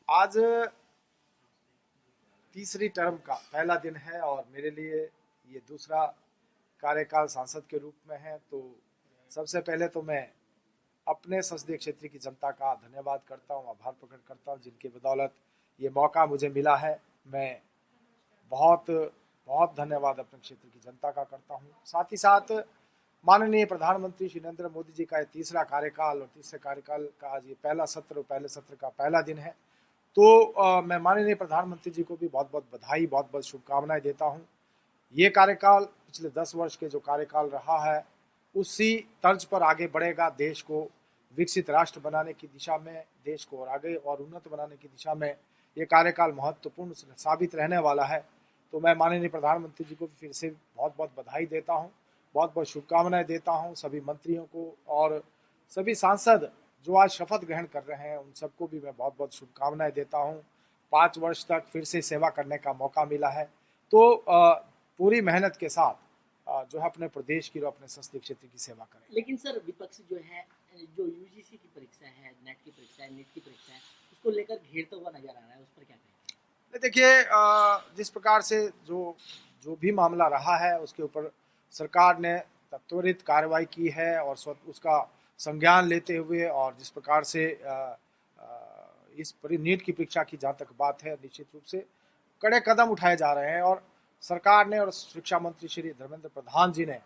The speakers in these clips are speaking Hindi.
आज तीसरी टर्म का पहला दिन है और मेरे लिए ये दूसरा कार्यकाल सांसद के रूप में है। तो सबसे पहले तो मैं अपने संसदीय क्षेत्र की जनता का धन्यवाद करता हूँ, आभार प्रकट करता हूँ, जिनकी बदौलत ये मौका मुझे मिला है। मैं बहुत बहुत धन्यवाद अपने क्षेत्र की जनता का करता हूँ। साथ ही साथ माननीय प्रधानमंत्री श्री नरेंद्र मोदी जी का ये तीसरा कार्यकाल और तीसरे कार्यकाल का आज ये पहला सत्र, पहले सत्र का पहला दिन है। तो मैं माननीय प्रधानमंत्री जी को भी बहुत बहुत बधाई, बहुत बहुत शुभकामनाएं देता हूं। ये कार्यकाल पिछले 10 वर्ष के जो कार्यकाल रहा है उसी तर्ज पर आगे बढ़ेगा। देश को विकसित राष्ट्र बनाने की दिशा में, देश को और आगे और उन्नत बनाने की दिशा में ये कार्यकाल महत्वपूर्ण साबित रहने वाला है। तो मैं माननीय प्रधानमंत्री जी को फिर से बहुत बहुत बधाई देता हूँ, बहुत बहुत शुभकामनाएं देता हूँ। सभी मंत्रियों को और सभी सांसद जो आज शपथ ग्रहण कर रहे हैं उन सबको भी मैं बहुत बहुत शुभकामनाएं देता हूं। 5 वर्ष तक फिर से सेवा करने का मौका मिला है। तो पूरी मेहनत के साथ जो है अपने प्रदेश की और अपने संसदीय क्षेत्र की सेवा करें। लेकिन सर विपक्ष जो है, जो यूजीसी की परीक्षा है, नेट की परीक्षा है, नीट की परीक्षा है, उसको लेकर घेरता हुआ नजर आ रहा है, उस पर क्या कहें? देखिए, जिस प्रकार से जो भी मामला रहा है उसके ऊपर सरकार ने त्वरित कार्रवाई की है और उसका संज्ञान लेते हुए, और जिस प्रकार से इस नीट की परीक्षा की जहाँ तक बात है, निश्चित रूप से कड़े कदम उठाए जा रहे हैं। और सरकार ने और शिक्षा मंत्री श्री धर्मेंद्र प्रधान जी ने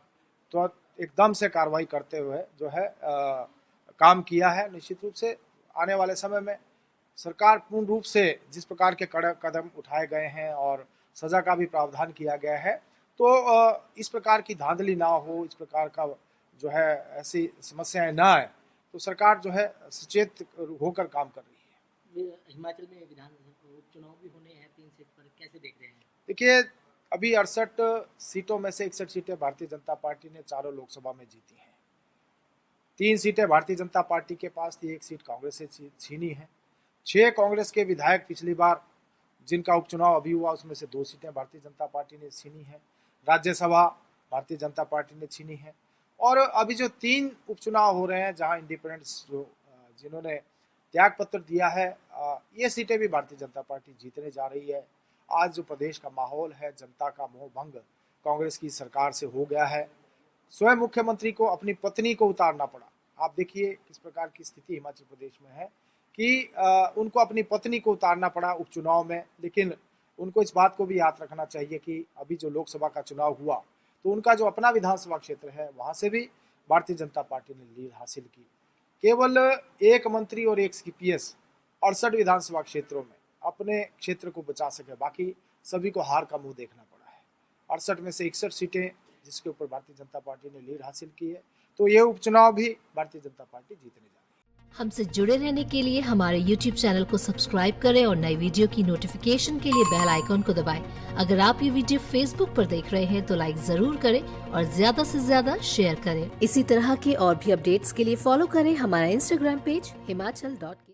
तो एकदम से कार्रवाई करते हुए जो है काम किया है। निश्चित रूप से आने वाले समय में सरकार पूर्ण रूप से जिस प्रकार के कड़े कदम उठाए गए हैं और सजा का भी प्रावधान किया गया है, तो इस प्रकार की धांधली ना हो, इस प्रकार का जो है ऐसी समस्याएं ना आए, तो सरकार जो है सचेत होकर काम कर रही है। हिमाचल में विधान उपचुनाव भी होने हैं 3 सीट पर, कैसे देख रहे हैं? देखिए, अभी 68 सीटों में से 61 सीटें भारतीय जनता पार्टी ने चारों लोकसभा में जीती हैं। 3 सीटें भारतीय जनता पार्टी के पास थी, 1 सीट कांग्रेस से छीनी है। 6 कांग्रेस के विधायक पिछली बार जिनका उपचुनाव अभी हुआ उसमें से 2 सीटें भारतीय जनता पार्टी ने छीनी है। राज्यसभा भारतीय जनता पार्टी ने छीनी है। और अभी जो 3 उपचुनाव हो रहे हैं जहां इंडिपेंडेंट्स जिन्होंने त्याग पत्र दिया है, ये सीटें भी भारतीय जनता पार्टी जीतने जा रही है। आज जो प्रदेश का माहौल है, जनता का मोह भंग कांग्रेस की सरकार से हो गया है। स्वयं मुख्यमंत्री को अपनी पत्नी को उतारना पड़ा। आप देखिए किस प्रकार की स्थिति हिमाचल प्रदेश में है कि उनको अपनी पत्नी को उतारना पड़ा उपचुनाव में। लेकिन उनको इस बात को भी याद रखना चाहिए कि अभी जो लोकसभा का चुनाव हुआ तो उनका जो अपना विधानसभा क्षेत्र है वहां से भी भारतीय जनता पार्टी ने लीड हासिल की। केवल 1 मंत्री और 1 सीपीएस 68 विधानसभा क्षेत्रों में अपने क्षेत्र को बचा सके, बाकी सभी को हार का मुंह देखना पड़ा है। 68 में से 61 सीटें जिसके ऊपर भारतीय जनता पार्टी ने लीड हासिल की है। तो ये उपचुनाव भी भारतीय जनता पार्टी जीतने जा रही है। हमसे जुड़े रहने के लिए हमारे YouTube चैनल को सब्सक्राइब करें और नई वीडियो की नोटिफिकेशन के लिए बेल आइकॉन को दबाएं। अगर आप ये वीडियो Facebook पर देख रहे हैं तो लाइक जरूर करें और ज्यादा से ज्यादा शेयर करें। इसी तरह के और भी अपडेट्स के लिए फॉलो करें हमारा Instagram पेज himachal.ke।